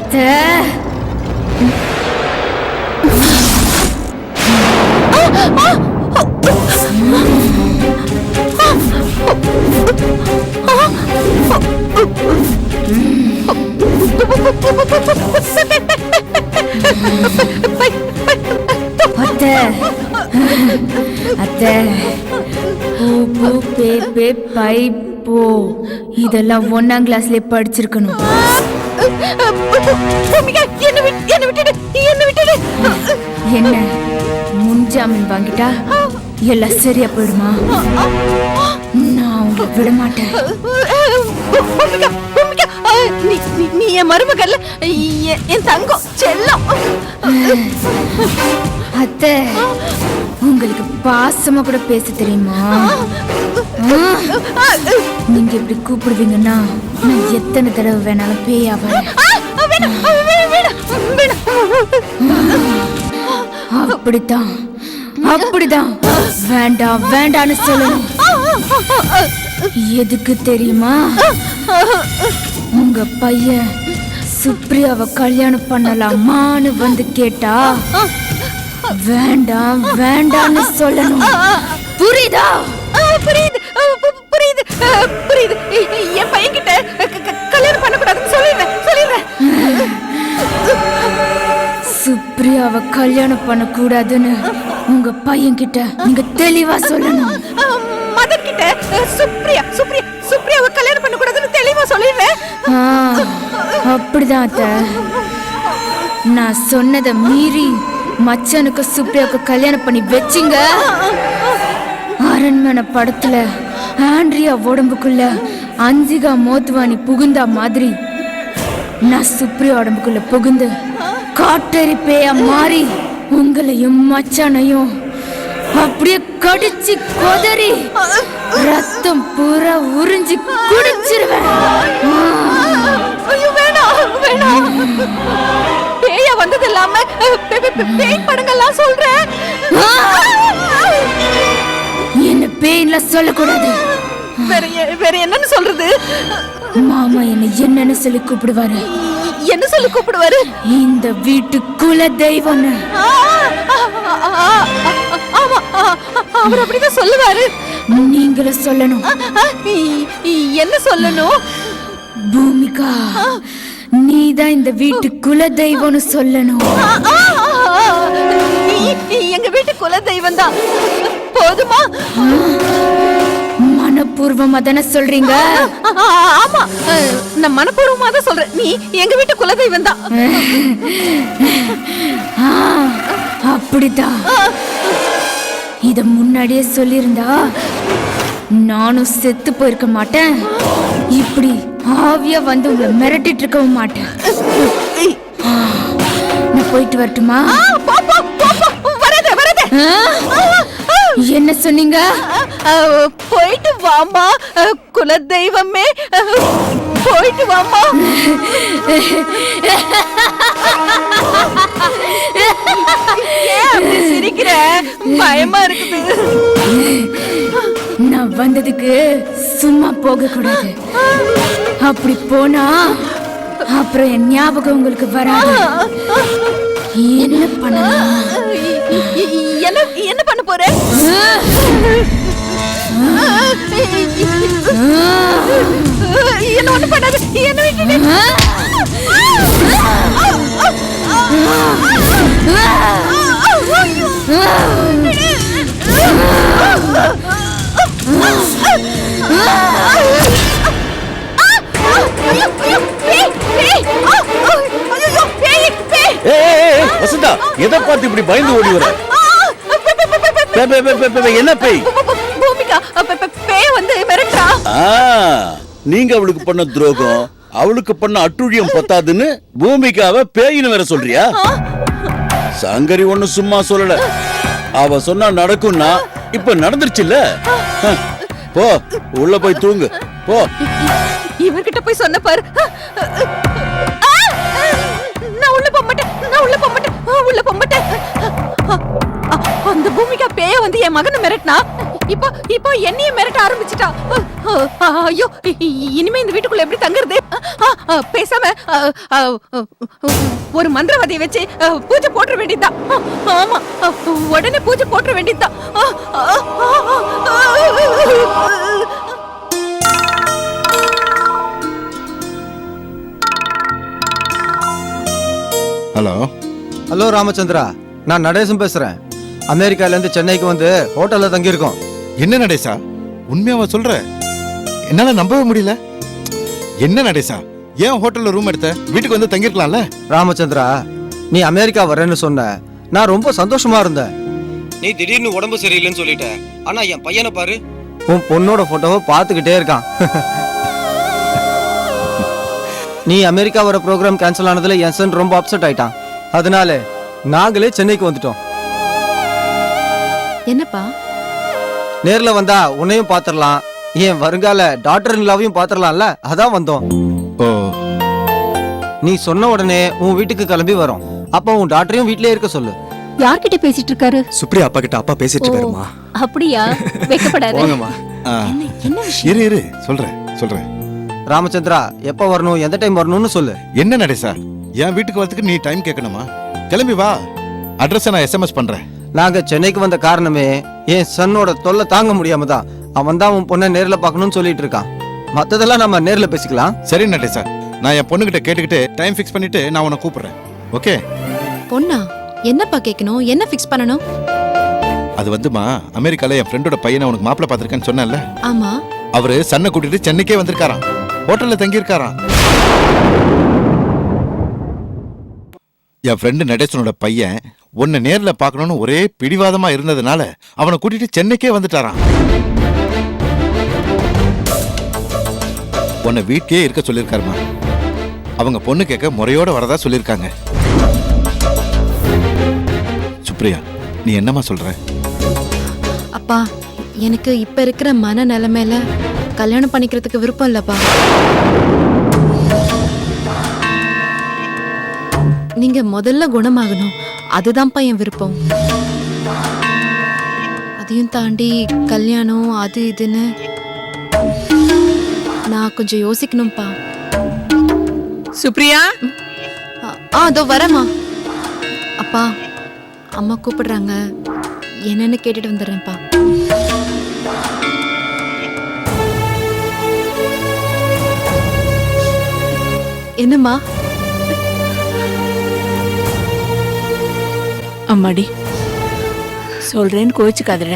அத்தை அத்தை அத்தை பூ பூ பே பே பை போ இதெல்லாம் 1ஆம் கிளாஸ்ல படிச்சிருக்கணும். என்ன முன்ஜாமீன் வாங்கிட்டா எல்லாம் சரியா போயிடுமா? நான் உங்களை விட மாட்டேன். நீ என் மருமகல்ல, என் தங்கம் செல்லம். அத்தை உங்களுக்கு பாசமா கூட பேச தெரியுமா? நீங்க இப்படி கூப்பிடுவீங்கன்னா நான் எத்தனை தடவை வேணாலும் பேயாவேன். அப்படித்தான் அப்படிதான் வேண்டாம் வேண்டான்னு சொல்லணும். எதுக்கு தெரியுமா? உங்க பையன் சுப்ரியாவை கல்யாணம் பண்ணலாமான்னு வந்து கேட்டா வேண்டாம் வேண்டான்னு சொல்லணும். புரியுதா? புரியுது புரியுது புரியுது. என் பையன் கிட்ட கல்யாணம் பண்ணக்கூடாதுன்னு சொல்லிடுறேன். சுப்ரியாவை கல்யாணம் பண்ணக்கூடாதுன்னு உங்க பையன் கிட்ட நீங்க தெளிவா சொல்லணும். மதன் கிட்ட சுப்ரியாவை கல்யாணம் பண்ணக்கூடாதுன்னு தெளிவா சொல்லிடுறேன். அப்படிதான் அத்தை. நான் சொன்னதை மீறி மச்சனுக்கு சுப்ரியாவுக்கு கல்யாணம் பண்ணி வச்சிங்க. அரண்மனை படத்துல ஆண்ட்ரியா உடம்புக்குள்ள அஞ்சிகா மோத்வானி புகுந்தா மாதிரி நான் சுப்ரியா உடம்புக்குள்ள புகுந்து காட்டேரி பேயா மாறி உங்களையும் மச்சானையும் அப்படியே கடிச்சு கொதறி ரத்தம் பூரா உறிஞ்சி குடிச்சிருவேன். பேயா வந்தது இல்லாம பேய் படங்கள்லாம் சொல்றேன். என்ன பேயில சொல்லக்கூடாது. வேற என்னன்னு சொல்றது? மாமா என்ன சொல்லி கூப்பிடுவாரு? என்ன சொல்லி கூப்பிடுவாரு? இந்த வீட்டு குல தெய்வம். ஆமா, அவர் அப்படிதான் சொல்லுவாரு. நீங்களும் சொல்லணும். என்ன சொல்லணும்? பூமிகா, நீதான் இந்த வீட்டு குல தெய்வம்னு சொல்லணும். நீ எங்க வீட்டு குல தெய்வம் தான். போதுமா? மனப்பூர்வமா தானே சொல்றீங்க? ஆமா, நான் மனப்பூர்வமா தான் சொல்றேன். நீ எங்க வீட்டு குல தெய்வம் தான். அப்படிதான். இத முன்னாடியே சொல்லியிருந்தா நானும் செத்து போயிருக்க மாட்டேன். இப்படி ஆவியா வந்து உங்களை மிரட்டிட்டு இருக்கவும் மாட்டேன். நான் போயிட்டு வரட்டுமா? என்ன சொன்னீங்க? போயிட்டு வாமா குல தெய்வமே, போயிட்டு வாமா. சிரிக்கிற, பயமா இருக்குது. நான் வந்ததுக்கு சும்மா போக கூடாது. அப்படி போனா அப்புறம் என் ஞாபகம் உங்களுக்கு வராது. என்ன பண்ணலாம்? என்ன பண்ண போற? என்ன ஒண்ணு பண்ணாது. என்ன விட்டுடு. வசந்தா, எதை பார்த்து இப்படி பயந்து ஓடி வர? என்ன பேய்? பூமிகா, பேய வந்து மிரட்டா. நீங்க அவளுக்கு பண்ண துரோகம், அவளுக்கு பண்ண அட்டுழியம் பத்தாதுன்னு பூமிகாவை பேயின்னு வேற சொல்றியா? சங்கரி ஒண்ணு சும்மா சொல்லல. அவ சொன்னா நடக்கும்னா இப்ப நடந்துருச்சுல்ல. போ, உள்ள போய் தூங்கு. போ. இவர்கிட்ட போய் சொன்ன பாரு. நான் உள்ள போக மாட்டேன். உள்ள போக மாட்டேன். அந்த பூமிகா பேய வந்து என் மகனை மிரட்டினா இப்போ இப்போ என்னைய மிரட்ட ஆரம்பிச்சிட்டா. ஐயோ, இனிமே இந்த வீட்டுக்குள்ள எப்படி தங்குறது? பேசாம ஒரு மந்திரவாதியை வச்சு பூஜை போட்டுற வேண்டியதுதான். ஆமா, உடனே பூஜை போட்டுற வேண்டியதுதான். ஹலோ ஹலோ ராமச்சந்திரா, நான் நடேசன் பேசுறேன். அமெரிக்கால இருந்து சென்னைக்கு வந்து ஹோட்டல்ல தங்கியிருக்கோம். என்ன நடேசா, உண்மையாவா சொல்ற? என்னால நம்பவே முடியல. என்ன நடேசா, ஏன் ஹோட்டல்ல ரூம் எடுத்த? வீட்டுக்கு வந்து தங்கிருக்கலாம்ல? ராமச்சந்திரா, நீ அமெரிக்கா வரேன்னு சொன்ன, நான் ரொம்ப சந்தோஷமா இருந்தேன். நீ திடீர்னு உடம்பு சரியில்லைன்னு சொல்லிட்ட. ஆனா என் பையனை பாரு, உன் பொண்ணோட போட்டோவை பார்த்துக்கிட்டே இருக்கான். நீ அமெரிக்கா வர ப்ரோக்ராம் கேன்சல் ஆனதுல என் சன் ரொம்ப அப்செட் ஆயிட்டான். அதனால நாங்களே சென்னைக்கு வந்துட்டோம். என்னப்பா? நேர்ல வந்தா உன்னையும் பாத்திரலாம், என் வருங்கால டாக்டர் இன்லாவையும் பாத்திரலாம்ல, அதான் வந்தோம். ஓ, நீ சொன்ன உடனே உன் வீட்டுக்கு கிளம்பி வரோம். அப்ப உன் டாக்டரையும் வீட்லயே இருக்க சொல்லு. யார்கிட்ட பேசிட்டு இருக்காரு? சுப்ரியா அப்பா கிட்ட அப்பா பேசிட்டு இருக்காருமா. அப்படியா? வெக்கப்படாத. போங்கம்மா. ஆ, என்ன விஷயம்? இரு இரு, சொல்றேன். ராமச்சந்திரா, எப்ப வரணும், எந்த டைம் வரணும்னு சொல்லு. என்ன நடேசா, என் வீட்டுக்கு வரதுக்கு நீ டைம் கேட்கணுமா? கிளம்பி வா, அட்ரஸை நான் எஸ்எம்எஸ் பண்றேன். நாங்க சென்னைக்கு வந்த காரணமே என் சன்னோட தொல்லை தாங்க முடியாம தான். அவன் தான் உன் பொண்ணை நேர்ல பார்க்கணும்னு சொல்லிட்டு இருக்கான். மத்ததெல்லாம் நம்ம நேர்ல பேசிக்கலாம். சரி நடேசா, நான் என் பொண்ணுகிட்ட கேட்டுக்கிட்டு டைம் ஃபிக்ஸ் பண்ணிட்டு நான் உன்னை கூப்பிடுறேன். ஓகே? பொண்ணா? என்னப்பா கேட்கணும்? என்ன ஃபிக்ஸ் பண்ணணும்? அது வந்துமா, அமெரிக்கால என் ஃப்ரெண்டோட பையனை உனக்கு மாப்பிள்ள பார்த்திருக்கேன்னு சொன்னேன்ல, ஆமா. அவரு சன்னை கூட்டிட்டு சென்னைக்கே வந்திருக்காராம். ஹோட்டல்ல தங்கி இருக்காராம். என் ஃப்ரெண்டு நடேசனோட பையன் உன்னை நேர்ல பார்க்கணும்னு ஒரே பிடிவாதமா இருந்ததுனால அவனை கூட்டிட்டு சென்னைக்கே வந்துட்டாராம். உன்னை வீட்லயே இருக்க சொல்லியிருக்காருமா. அவங்க பொண்ணு கேட்க முறையோட வரதா சொல்லியிருக்காங்க. சுப்ரியா, நீ என்னம்மா சொல்ற? அப்பா, எனக்கு இப்ப இருக்கிற மன நிலைமையில கல்யாணம் பண்ணிக்கிறதுக்கு விருப்பம் இல்லப்பா. நீங்க முதல்ல குணமாகணும், அதுதான்ப்பா என் விருப்பம். அதையும் தாண்டி கல்யாணம் அது இதுன்னு நான் கொஞ்சம் யோசிக்கணும்ப்பா. சுப்ரியா, அதோ வரேம்மா. அப்பா, அம்மா கூப்பிடுறாங்க, என்னன்னு கேட்டுட்டு வந்துடுறேன்ப்பா. என்னம்மா? அம்மாடி, சொல்றேன்னு கோச்சுக்காதட.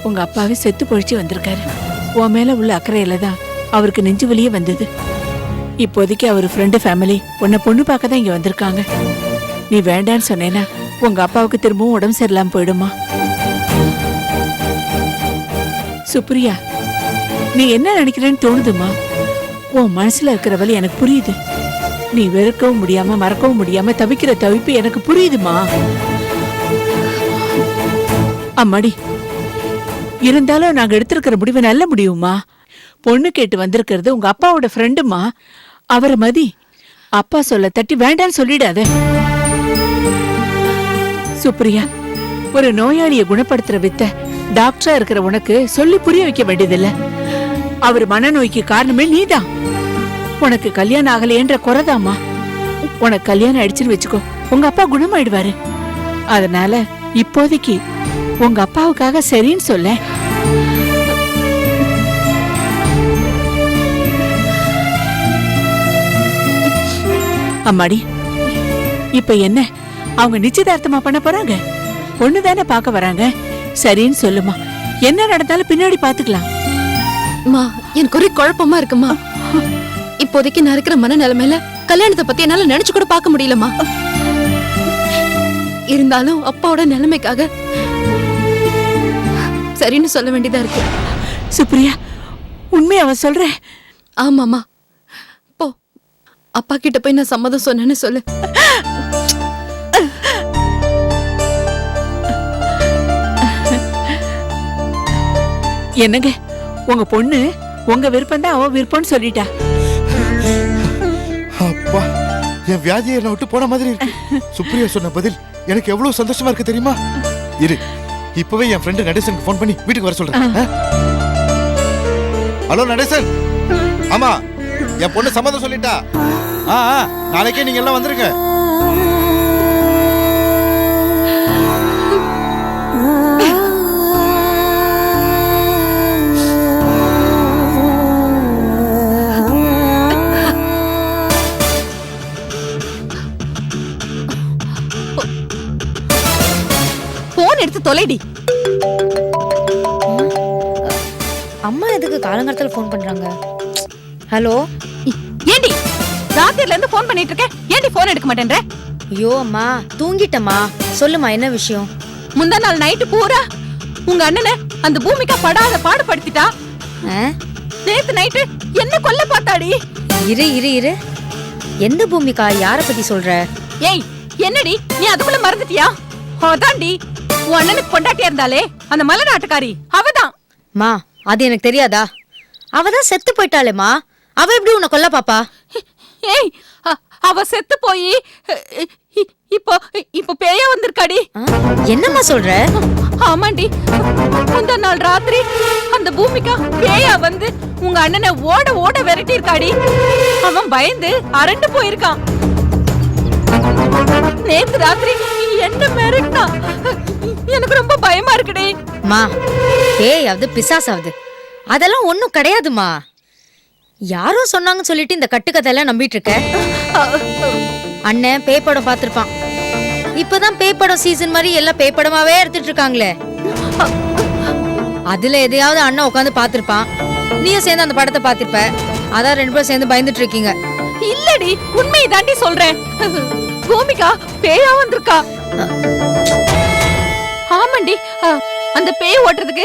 உங்க அப்பாவே செத்து பொழிச்சு வந்திருக்காரு. உன் மேல உள்ள அக்கறையில தான் அவருக்கு நெஞ்சு வலியே வந்தது. இப்போதைக்கு அவர் ஃப்ரெண்டு ஃபேமிலி உன்னை பொண்ணு பார்க்க தான் இங்க வந்திருக்காங்க. நீ வேண்டான்னு சொன்னேன்னா உங்க அப்பாவுக்கு திரும்பவும் உடம்பு சரியில்லாம போயிடுமா? சுப்ரியா, நீ என்ன நினைக்கிறேன்னு தோணுதுமா? உன் மனசுல இருக்கிற வலி எனக்கு புரியுது. நீ வெறுக்கவும் முடியாம மறக்கவும் முடியாம தவிக்கிற தவிப்பு எனக்கு புரியுதுமா. அம்மாடி, இருந்தாலும் நாங்க எடுத்திருக்கிற முடிவை நல்ல முடியுமா? பொண்ணு கேட்டு வந்திருக்கிறது உங்க அப்பாவோட ஃப்ரெண்டுமா. அவரை மதி. அப்பா சொல்ல தட்டி வேண்டான்னு சொல்லிடாத. சுப்ரியா, ஒரு நோயாளியை குணப்படுத்துற வித்த டாக்டரா இருக்கிற உனக்கு சொல்லி புரிய வைக்க வேண்டியதில்ல. அவர் மனநோய்க்கு காரணமே நீதான். உனக்கு கல்யாணம் ஆகலையேன்ற குறைதாமா. உனக்கு கல்யாணம் ஆயிடுச்சுன்னு வச்சுக்கோ, உங்க அப்பா குணமாயிடுவாரு. அதனால இப்போதைக்கு உங்க அப்பாவுக்காக சரின்னு சொல்ல. அம்மாடி, இப்ப என்ன அவங்க நிச்சயதார்த்தமா பண்ண போறாங்க? பொண்ணு தானே பார்க்க வராங்க. சரின்னு சொல்லுமா. என்ன நடந்தாலும் பின்னாடி பாத்துக்கலாம். அம்மா, எனக்கு ஒரே குழப்பமா இருக்குமா. இப்போதைக்கு நான் இருக்கிற மன நிலைமையில கல்யாணத்தை பத்தி என்னால நினைச்சு கூட பார்க்க முடியலமா. இருந்தாலும் அப்பாவோட நிலைமைக்காக சரின்னு சொல்ல வேண்டியதா இருக்கு. சுப்ரியா, உண்மையாவ சொல்ற? ஆமாமா, போ அப்பா கிட்ட போய் நான் சம்மதம் சொன்னேன்னு சொல்லு. என்னங்க, உங்க பொண்ணு உங்க விருப்பம் தான் அவ விருப்பம்னு சொல்லிட்டா. அப்பா, என் வியாதியை என்னை விட்டு போன மாதிரி இருக்கு. சுப்ரியா சொன்ன பதில் எனக்கு எவ்வளவு சந்தோஷமா இருக்கு தெரியுமா? இரு, இப்பவே என் ஃப்ரெண்டு நடேசனுக்கு ஃபோன் பண்ணி வீட்டுக்கு வர சொல்றேன். ஹலோ நடேசன். ஆமா, என் பொண்ணு சம்மதம் சொல்லிட்டா. நாளைக்கே நீங்க எல்லாம் வந்துருங்க. போன் எடுத்து தொலைடி. அம்மா எதுக்கு காலங்காலத்துல ஃபோன் பண்றாங்க? ஹலோ, ஏண்டி ராத்திரில இருந்து போன் பண்ணிட்டு இருக்க, ஏண்டி போன் எடுக்க மாட்டேன்ற? ஐயோ அம்மா தூங்கிட்டம்மா. சொல்லுமா, என்ன விஷயம்? முந்தா நாள் நைட்டு பூரா உங்க அண்ணனை அந்த பூமிக்கா படாத பாடுபடுத்திட்டா. நேத்து நைட்டு என்ன கொல்ல பார்த்தாடி. இரு இரு இரு, எந்த பூமிக்கா? யார பத்தி சொல்ற? ஏய் என்னடி நீ அதுக்குள்ள மறந்துட்டியா? அதான்டி உன் அண்ணனுக்கு பொண்டாட்டியா இருந்தாலே அந்த மலை நாட்டுக்காரி அவதான். மா, அது எனக்கு தெரியாதா? அவதான் செத்து போயிட்டாளேமா. அவ எப்படி உன்னை கொல்ல பாப்பா? ஏய் அவ செத்து போய் இப்போ இப்போ பேயா வந்திருக்காடி. என்னம்மா சொல்ற? ஆமாண்டி, அந்த நாள் ராத்திரி அந்த பூமிக்கா பேயா வந்து உங்க அண்ணனை ஓட ஓட விரட்டி இருக்காடி. அவன் பயந்து அரண்டு போயிருக்கான். நேத்து ராத்திரி என்ன மிரட்டா, எனக்கு ரொம்ப பயமா இருக்குடி. மா, பேயாவது பிசாசாவது அதெல்லாம் ஒண்ணும் கிடையாதுமா. யாரோ சொன்னாங்கன்னு சொல்லிட்டு இந்த கட்டுக்கதையெல்லாம் நம்பிட்டு இருக்க? அண்ணன் பேய் படம் பார்த்திருப்பான். இப்பதான் பேய் படம் சீசன் மாதிரி எல்லாம் பேய் படமாவே எடுத்துட்டு இருக்காங்களே. அதுல எதையாவது அண்ணன் உட்காந்து பார்த்திருப்பான். நீயும் சேர்ந்து அந்த படத்தை பார்த்திருப்ப. அதான் ரெண்டு பேரும் சேர்ந்து பயந்துட்டு இருக்கீங்க. இல்லடி, உண்மையை தாண்டி சொல்றேன். பூமிகா பேயா வந்திருக்கா. ஆமாண்டி, அந்த பேய் ஓட்டுறதுக்கு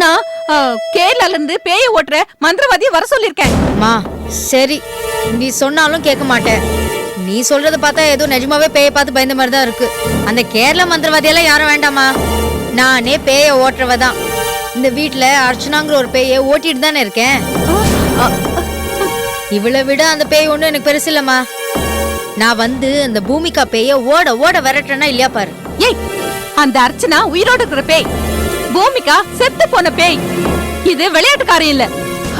நான் கேரளால இருந்து பேய ஓட்டுற மந்திரவாதியை வர சொல்லிருக்கேன். மா சரி, நீ சொன்னாலும் கேட்க மாட்டேன். நீ சொல்றத பார்த்தா ஏதோ நிஜமாவே பேயை பார்த்து பயந்த மாதிரி தான் இருக்கு. அந்த கேரள மந்திரவாதியெல்லாம் யாரும் வேண்டாமா. நானே பேய ஓட்டுறவதான். இந்த வீட்டுல அர்ச்சனாங்கிற ஒரு பேயை ஓட்டிட்டு தானே இருக்கேன். இவளை விட அந்த பேய் ஒண்ணு எனக்கு பெருசு இல்லம்மா. நான் வந்து அந்த பூமிகா பேய ஓட ஓட விரட்டுறேன்னா இல்லையா பாரு. ஏய், அந்த அர்ச்சனா உயிரோடு இருக்கிற பேய், பூமிகா செத்து போன பேய். இது விளையாட்டுக்காரன் இல்ல.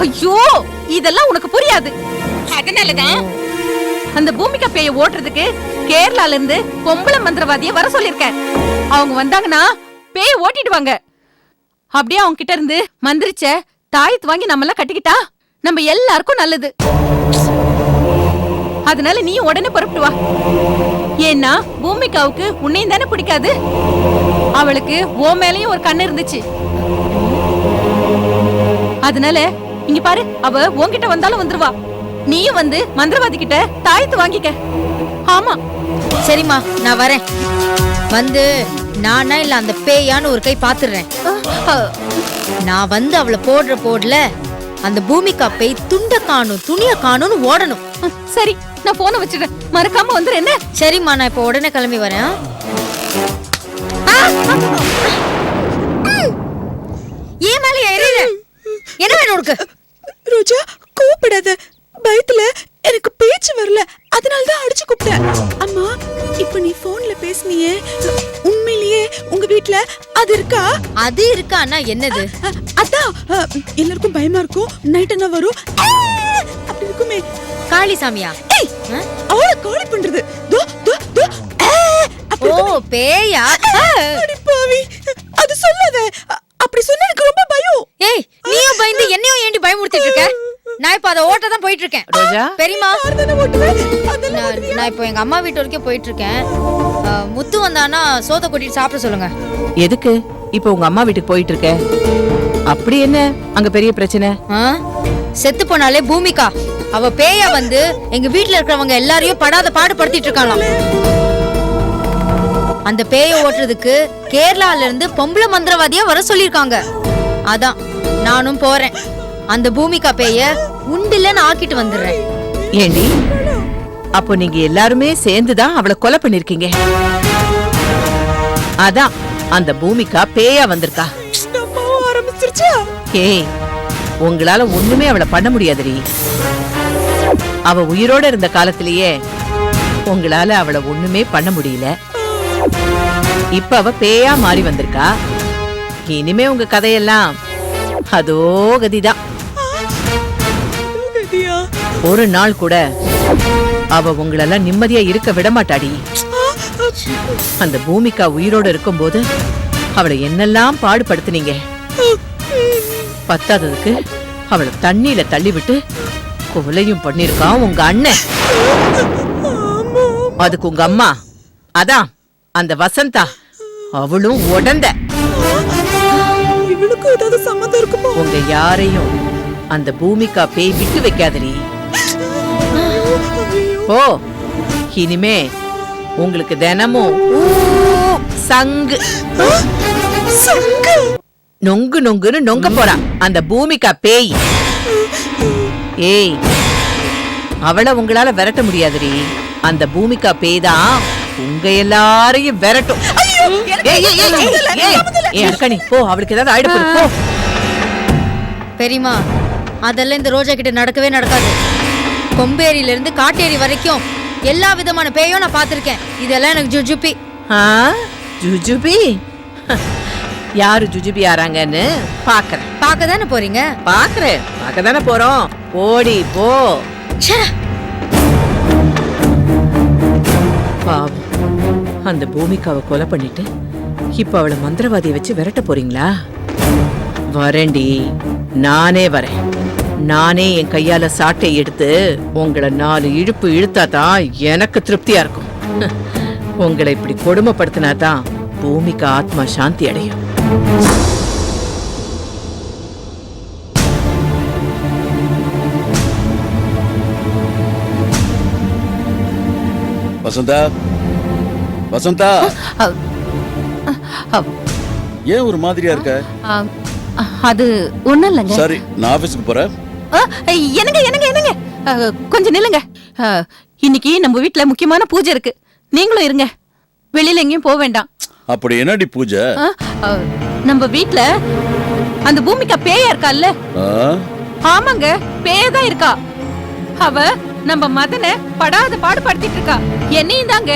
ஐயோ, இதெல்லாம் உனக்கு புரியாது. அதனாலதான் அந்த பூமிகா பேயை ஓட்டுறதுக்கு கேரளால இருந்து பொம்பளை மந்திரவாதியை வர சொல்லிருக்கேன். அவங்க வந்தாங்கன்னா பேயை ஓட்டிடுவாங்க. அப்படியே அவங்க கிட்ட இருந்து மந்திரிச்ச தாயத்து வாங்கி நம்ம எல்லாம் கட்டிக்கிட்டா நம்ம எல்லாருக்கும் நல்லது. அதனால நீயும் உடனே புறப்பட்டு வா. ஏன்னா பூமிகாவுக்கு உன்னையும் தானே பிடிக்காது. அவளுக்கு ஓ மேலயும் ஒரு கண்ணு இருந்துச்சு. அதனால இங்க பாரு, அவ உன்கிட்ட வந்தாலும் வந்துருவா. நீயும் வந்து மந்திரவாதி கிட்ட தாயத்து வாங்கிக்க. ஆமா சரிம்மா, நான் வரேன். வந்து நானா இல்ல அந்த பேயான்னு ஒரு கை பாத்துறேன். நான் வந்து அவளை போடுற போடல அந்த பூமிகா பேய் துண்ட காணும் துணிய காணும்னு ஓடணும். சரி, நான் போனை வச்சிடுறேன். மறக்காம வந்துரு என்ன? சரிம்மா, நான் இப்ப உடனே கிளம்பி வரேன். ஏன் மேல எறிற? என்ன வேணும் உனக்கு? ரோஜா, கூப்பிடாத. பயத்துல எனக்கு பேச்சு வரல, அதனால தான் அடிச்சு கூப்பிட்டேன். அம்மா, இப்ப நீ போன்ல பேசுனியே, உண்மையிலேயே உங்க வீட்ல அது இருக்கா? அது இருக்கான்னா என்னது? அதான் எல்லாருக்கும் பயமா இருக்கும். நைட் என்ன வரும் அப்படி இருக்குமே. காளி சாமியா? அவள காலி பண்றது. தோ தோ தோ. ஓ பேயா? அடி பாவி, அது சொல்லாத. அப்படி சொன்னா எனக்கு ரொம்ப பயம். ஏய், நீயும் பயந்து என்னையும் ஏண்டி பயமுறுத்திட்டு இருக்க? நான் இப்ப அத ஓட்ட தான் போயிட்டு இருக்கேன். ரோஜா, பெரியமா, நான் இப்போ எங்க அம்மா வீட்டு வரைக்கும் போயிட்டு இருக்கேன். முத்து வந்தானா சோத்தை கொட்டிட்டு சாப்பிட சொல்லுங்க. எதுக்கு இப்ப உங்க அம்மா வீட்டுக்கு போயிட்டு இருக்க? அப்படி என்ன அங்க பெரிய பிரச்சனை? செத்து போனாலே பூமிகா, அவ பேயா வந்து எங்க வீட்டுல இருக்கிறவங்க எல்லாரையும் படாத பாடுபடுத்திட்டு இருக்காளாம். அந்த பேயை ஓட்டுறதுக்கு கேரளால இருந்து பொம்பளை மந்திரவாதியா வர சொல்லிருக்காங்க. அதான் நானும் போறேன். அந்த பூமிகா பேய உண்டில்லன்னு ஆக்கிட்டு வந்துடுறேன். ஏண்டி, அப்போ நீங்க எல்லாருமே சேர்ந்துதான் அவளை கொலை பண்ணிருக்கீங்க. அதான் அந்த பூமிகா பேயா வந்திருக்கா. ஆரம்பிச்சிருச்சா? ஏய், உங்களால ஒண்ணுமே அவளை பண்ண முடியாதுடி. அவ உயிரோட இருந்த காலத்திலேயே உங்களால அவளை ஒண்ணுமே பண்ண முடியல. இப்ப அவ பேயா மாறி வந்திருக்கா. இனிமே உங்க கதையெல்லாம் அதோ கதிதான். கதியா? ஒரு நாள் கூட அவ உங்களெல்லாம் நிம்மதியா இருக்க விட மாட்டாடி. அந்த பூமிகா உயிரோட இருக்கும்போது அவளை என்னெல்லாம் பாடுபடுத்துனீங்க. பத்தாததுக்கு அவளை தண்ணியில தள்ளி விட்டு கொலையும் பண்ணிருக்கான் உங்க அண்ணன். அதுக்கு உங்க அம்மா, அதான் அந்த வசந்தா, அவளும் உடந்த. இவளுக்கு ஏதாவது சம்மந்தம் இருக்குமோ? உங்க யாரையும் அந்த பூமிகா பேய் விட்டு வைக்காதடி. ஓ, இனிமே உங்களுக்கு தினமும் சங்கு நொங்கு நொங்குன்னு நொங்க போறா அந்த பூமிகா பேய். ஏய், அவளை உங்களால விரட்ட முடியாதுடி. அந்த பூமிகா பேய் தான் உங்க எல்லாரையும் விரட்டும். அக்கணி போ, அவளுக்கு ஏதாவது ஆயிடப்போது போ. பெரியமா, அதெல்லாம் இந்த ரோஜா கிட்ட நடக்கவே நடக்காது. கொம்பேரியில இருந்து காட்டேரி வரைக்கும் எல்லா விதமான பேயும் நான் பார்த்திருக்கேன். இதெல்லாம் எனக்கு ஜுஜுபி. ஜுஜுபி? யாரு ஜுஜுபி ஆறாங்கன்னு பாக்குறேன். பார்க்க தானே போறீங்க? பாக்குறேன், பார்க்க தானே போறோம். ஓடி போ. பாவம், அந்த பூமிக்காவை கொலை பண்ணிட்டு இப்ப அவளை மந்திரவாதியை வச்சு விரட்ட போறீங்களா? வரேன்டி, நானே வரேன். நானே என் கையால சாட்டை எடுத்து உங்களை 4 இழுப்பு இழுத்தாதான் எனக்கு திருப்தியா இருக்கும். உங்களை இப்படி கொடுமைப்படுத்தினாதான் பூமிகா ஆத்மா சாந்தி அடையும். வசந்தா, வசந்தா, ஏன் ஒரு மாதிரியா இருக்க? அது ஒண்ணும் இல்லைங்க. சரி, நான் ஆபீஸ்க்கு போறேன். என்னங்க என்னங்க என்னங்க, கொஞ்சம் நில்லுங்க. இன்னைக்கு நம்ம வீட்ல முக்கியமான பூஜை இருக்கு. நீங்களும் இருங்க, வெளியில எங்கேயும் போக வேண்டாம். அப்படி என்னடி பூஜை? நம்ம வீட்ல அந்த பூமிகா பேயா இருக்கால்ல? ஆமாங்க, பேயதான் இருக்கா. அவ நம்ம மதனை படாத பாடுபடுத்திட்டு இருக்கா. என்னையும் தாங்க.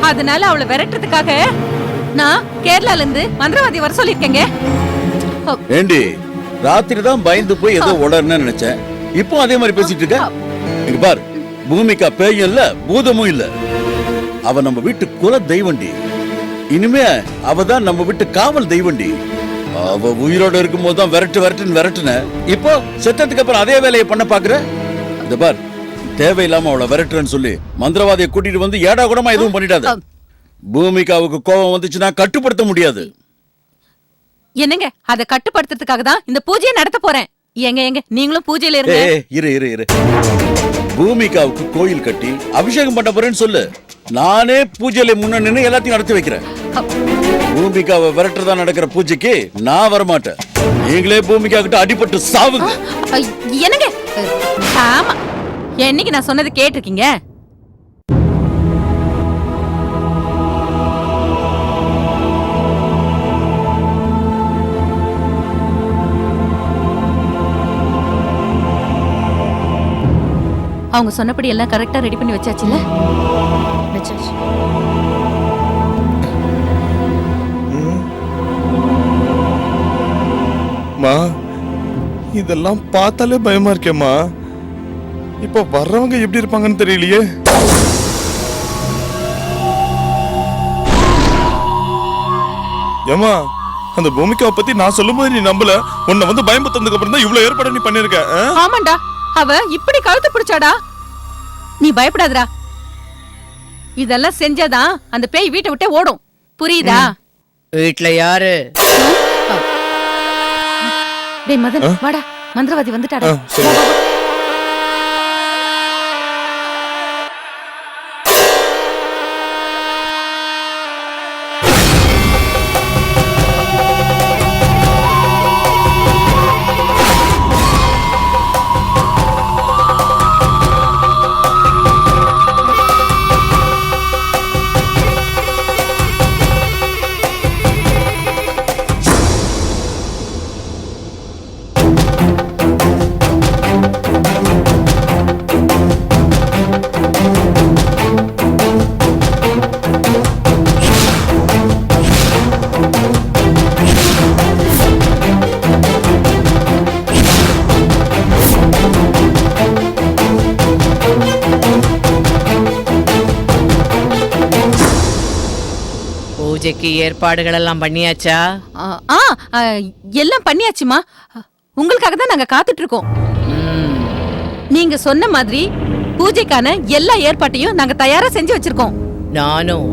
அதனால அவளை விரட்டுறதுக்காக நான் கேரளால இருந்து மந்திரவாதி வர சொல்லிருக்கேங்க. ஏண்டி, ராத்திரி தான் பயந்து போய் ஏதோ உடனே நினைச்சேன். இப்போ அதே மாதிரி பேசிட்டு இருக்க. இங்க பார், பூமிகா பேயும் இல்ல, பூதமும் இல்ல. அவ நம்ம வீட்டு குல தெய்வண்டி. இனிமே அவ தான் நம்ம வீட்டு காவல் தெய்வண்டி. அவ உயிரோட இருக்கும் போது தான் விரட்டுன்னு விரட்டுன. இப்போ செத்ததுக்கு அப்புறம் அதே வேலையை பண்ண பாக்குற. இந்த பார், தேவையில்லாம அவளை விரட்டுறன்னு சொல்லி மந்திரவாதியை கூட்டிட்டு வந்து ஏடா கூடமா எதுவும் பண்ணிடாது. பூமிகாவுக்கு கோபம் வந்துச்சுன்னா கட்டுப்படுத்த முடியாது. என்னங்க, அதை கட்டுப்படுத்துறதுக்காக தான் இந்த பூஜையை நடத்த போறேன். எங்க நீங்களும் பூஜையில இருங்க. இரு. பூமிகாவுக்கு கோயில் கட்டி அபிஷேகம் பண்ண போறேன்னு சொல்லு. நானே பூஜையில முன்ன நின்னு எல்லாத்தையும் நடத்தி வைக்கிறேன். பூமிகாவை விரட்டுறதா நடக்கிற பூஜைக்கு நான் வரமாட்டேன். நீங்களே பூமிகா கிட்ட அடிபட்டு சாவுங்க. என்னங்க, ஆமா, என்னைக்கு நான் சொன்னது கேட்டிருக்கீங்க? அவங்க சொன்னபடி எல்லாம் கரெக்டா ரெடி பண்ணி வச்சாச்சுல? வச்சாச்சு. மா, இதெல்லாம் பார்த்தாலே பயமா இருக்கேம்மா. இப்ப வர்றவங்க எப்படி இருப்பாங்கன்னு தெரியலையே. ஏமா, அந்த பூமிகாவை பத்தி நான் சொல்லும் போது நீ நம்பல. உன்னை வந்து பயமுத்ததுக்கு அப்புறம் தான் இவ்வளவு ஏற்பாடு நீ பண்ணிருக்க. ஆமாண்டா, அவ இப்படி கழுத்து பிடிச்சாடா. நீ பயப்படாதடா. இதெல்லாம் செஞ்சாதான் அந்த பேய் வீட்டை விட்டே ஓடும். புரியுதா? வீட்டுல யாரு? டேய் மதன், வாடா, மந்திரவாதி வந்துட்டாடா. பூஜைக்கு ஏற்பாடுகள் எல்லாம் பண்ணியாச்சா? ஆ, ஆ, ஆ, எல்லாம் பண்ணியாச்சுமா. உங்களுக்காக தான் நாங்க காத்துட்டு இருக்கோம். நீங்க சொன்ன மாதிரி பூஜைக்கான எல்லா ஏற்பாட்டையும் நாங்க தயாரா செஞ்சு வச்சிருக்கோம். நானும்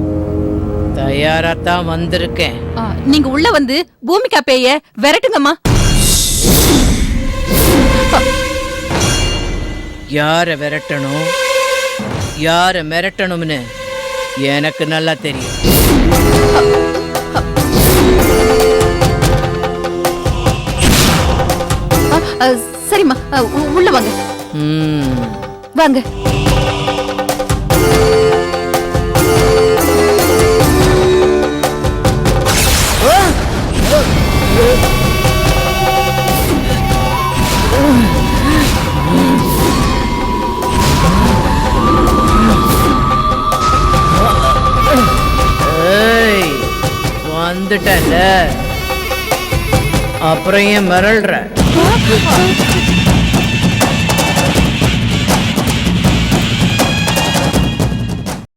தயாராத்தான் வந்திருக்கேன். ஆ, நீங்க உள்ள வந்து பூமிகா பேய விரட்டுங்கம்மா. யார விரட்டணும், யார மிரட்டணும்னு எனக்கு நல்லா தெரியும். சரிம்மா, உள்ள வாங்க. வாங்க. ஏய், வந்துட்டல, அப்புறம் ஏன் மிரள்ற?